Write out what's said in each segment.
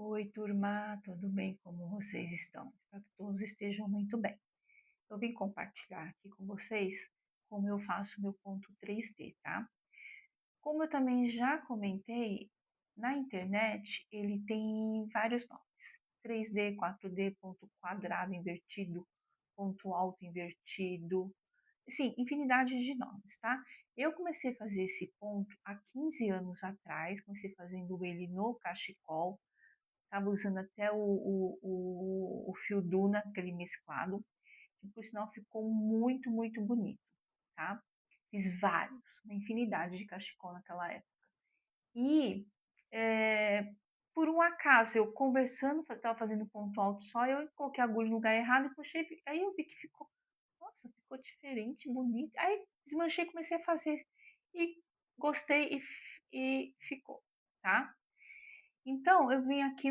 Oi, turma, tudo bem? Como vocês estão? Espero que todos estejam muito bem. Eu vim compartilhar aqui com vocês como eu faço meu ponto 3D, tá? Como eu também já comentei, na internet ele tem vários nomes: 3D, 4D, ponto quadrado invertido, ponto alto invertido, sim, infinidade de nomes, tá? Eu comecei a fazer esse ponto há 15 anos atrás, comecei fazendo ele no cachecol. Estava usando até o fio Duna, aquele mesclado, que por sinal ficou muito, muito bonito, tá? Fiz vários, uma infinidade de cachecol naquela época. E por um acaso, eu conversando, estava fazendo ponto alto só, eu coloquei a agulha no lugar errado e puxei, aí eu vi que ficou, nossa, ficou diferente, bonito. Aí desmanchei, comecei a fazer e gostei e ficou, tá? Então, eu vim aqui,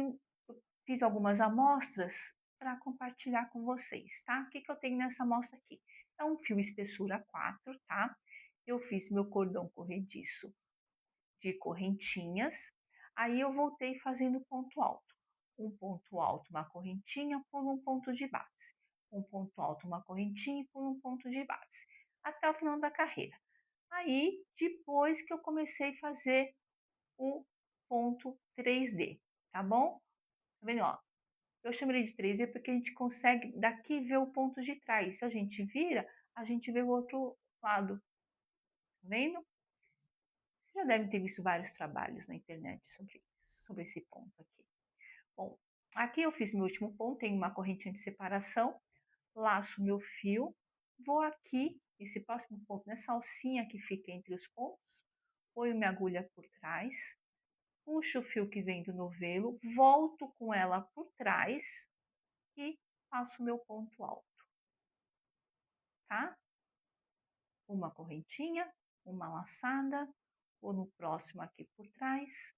fiz algumas amostras para compartilhar com vocês, tá? O que, que eu tenho nessa amostra aqui? É um fio espessura 4, tá? Eu fiz meu cordão corrediço de correntinhas, aí eu voltei fazendo ponto alto. Um ponto alto, uma correntinha por um ponto de base. Um ponto alto, uma correntinha por um ponto de base. Até o final da carreira. Aí, depois que eu comecei a fazer o ponto 3D, tá bom? Tá vendo, ó? Eu chamaria de 3D porque a gente consegue daqui ver o ponto de trás. Se a gente vira, a gente vê o outro lado. Tá vendo? Você já deve ter visto vários trabalhos na internet sobre esse ponto aqui. Bom, aqui eu fiz meu último ponto, tem uma correntinha de separação, laço meu fio, vou aqui, esse próximo ponto, nessa alcinha que fica entre os pontos, ponho minha agulha por trás, puxo o fio que vem do novelo, volto com ela por trás e faço meu ponto alto, tá? Uma correntinha, uma laçada, vou no próximo aqui por trás,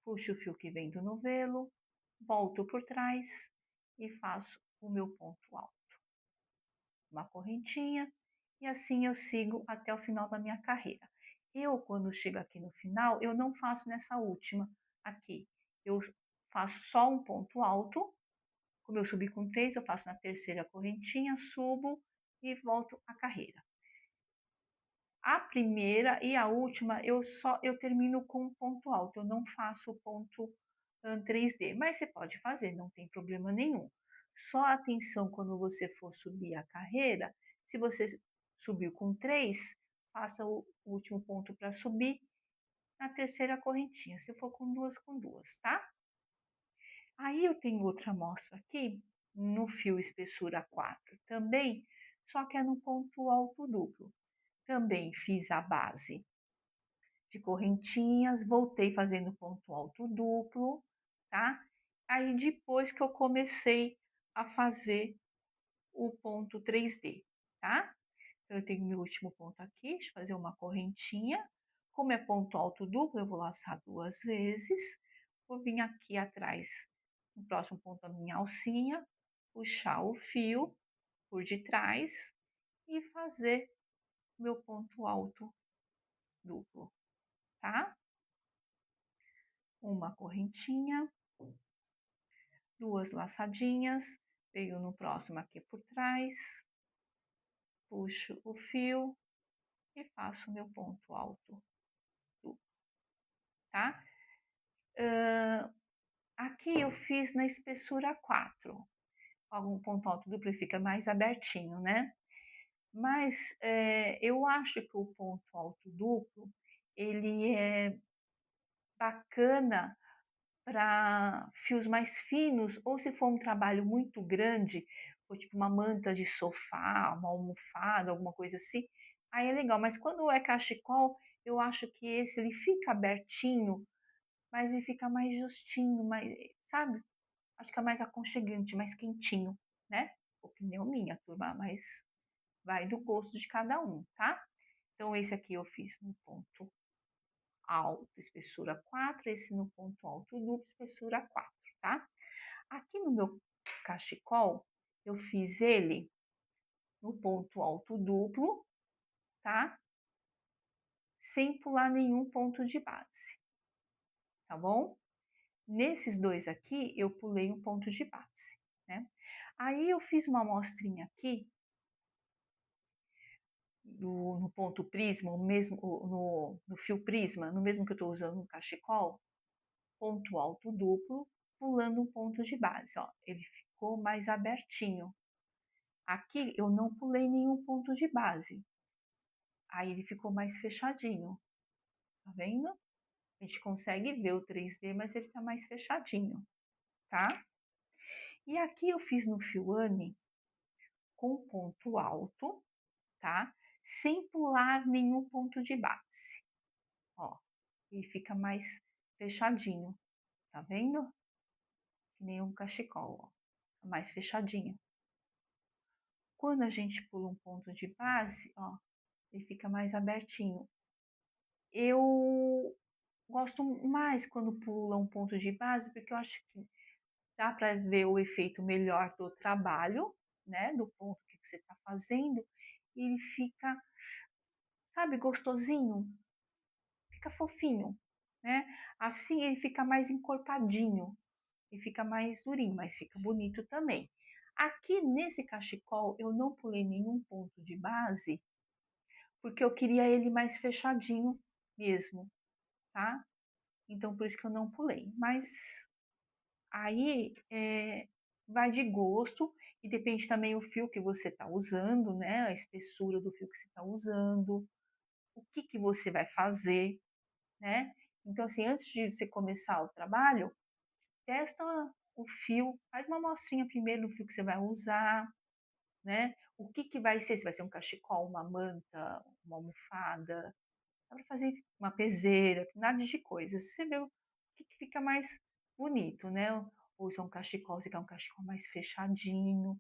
puxo o fio que vem do novelo, volto por trás e faço o meu ponto alto. Uma correntinha e assim eu sigo até o final da minha carreira. Eu, quando chego aqui no final, eu não faço nessa última aqui. Eu faço só um ponto alto. Como eu subi com 3, eu faço na terceira correntinha, subo e volto a carreira. A primeira e a última eu termino com um ponto alto, eu não faço o ponto 3D, mas você pode fazer, não tem problema nenhum. Só atenção quando você for subir a carreira, se você subiu com 3, faça o último ponto para subir na terceira correntinha, se for com duas, tá? Aí eu tenho outra amostra aqui, no fio espessura 4 também, só que é no ponto alto duplo. Também fiz a base de correntinhas, voltei fazendo ponto alto duplo, tá? Aí depois que eu comecei a fazer o ponto 3D, tá? Então eu tenho meu último ponto aqui, deixa eu fazer uma correntinha. Como é ponto alto duplo, eu vou laçar 2 vezes. Vou vir aqui atrás, no próximo ponto da minha alcinha, puxar o fio por detrás e fazer meu ponto alto duplo, tá? Uma correntinha, 2 laçadinhas, venho no próximo aqui por trás, puxo o fio e faço meu ponto alto duplo, tá? Aqui eu fiz na espessura 4, algum ponto alto duplo e fica mais abertinho, né? Mas eu acho que o ponto alto duplo, ele é bacana para fios mais finos, ou se for um trabalho muito grande, for tipo uma manta de sofá, uma almofada, alguma coisa assim, aí é legal. Mas quando é cachecol, eu acho que esse ele fica abertinho, mas ele fica mais justinho, mais, sabe? Acho que é mais aconchegante, mais quentinho, né? Opinião minha, turma, mas vai do gosto de cada um, tá? Então esse aqui eu fiz no ponto alto, espessura 4, esse no ponto alto duplo, espessura 4, tá? Aqui no meu cachecol, eu fiz ele no ponto alto duplo, tá? Sem pular nenhum ponto de base, tá bom? Nesses 2 aqui, eu pulei um ponto de base, né. Aí eu fiz uma amostrinha aqui no ponto prisma, o mesmo no fio prisma, no mesmo que eu estou usando no cachecol, ponto alto duplo, pulando um ponto de base, ó, ele ficou mais abertinho. Aqui eu não pulei nenhum ponto de base, aí ele ficou mais fechadinho, tá vendo? A gente consegue ver o 3D, mas ele tá mais fechadinho, tá? E aqui eu fiz no fio Anne com ponto alto, tá? Sem pular nenhum ponto de base, ó, ele fica mais fechadinho, tá vendo? Que nem um cachecol, ó, mais fechadinho. Quando a gente pula um ponto de base, ó, ele fica mais abertinho. Eu gosto mais quando pula um ponto de base, porque eu acho que dá para ver o efeito melhor do trabalho, né, do ponto que você está fazendo, e ele fica, sabe, gostosinho, fica fofinho, né? Assim ele fica mais encorpadinho e fica mais durinho, mas fica bonito também. Aqui nesse cachecol eu não pulei nenhum ponto de base, porque eu queria ele mais fechadinho mesmo, tá? Então por isso que eu não pulei. Mas aí vai de gosto e depende também o fio que você está usando, né? A espessura do fio que você está usando, o que que você vai fazer, né? Então assim, antes de você começar o trabalho, testa o fio, faz uma amostrinha primeiro do fio que você vai usar, né? O que que vai ser? Se vai ser um cachecol, uma manta, uma almofada, dá para fazer uma peseira, nada de coisas. Você vê o que que fica mais bonito, né? Ou se é um cachecol, você quer um cachecol mais fechadinho.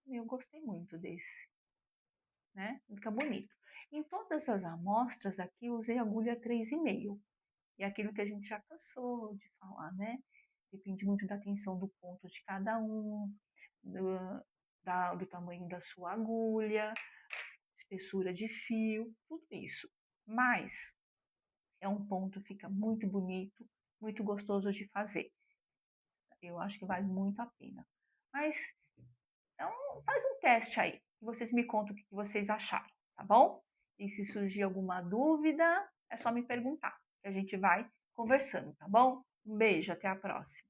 Eu gostei muito desse, né? Fica bonito. Em todas as amostras aqui, eu usei agulha 3,5. E é aquilo que a gente já cansou de falar, né? Depende muito da tensão do ponto de cada um, do tamanho da sua agulha, espessura de fio, tudo isso. Mas é um ponto, fica muito bonito, muito gostoso de fazer. Eu acho que vale muito a pena. Mas então faz um teste aí, e vocês me contam o que vocês acharam, tá bom? E se surgir alguma dúvida, é só me perguntar, que a gente vai conversando, tá bom? Um beijo, até a próxima.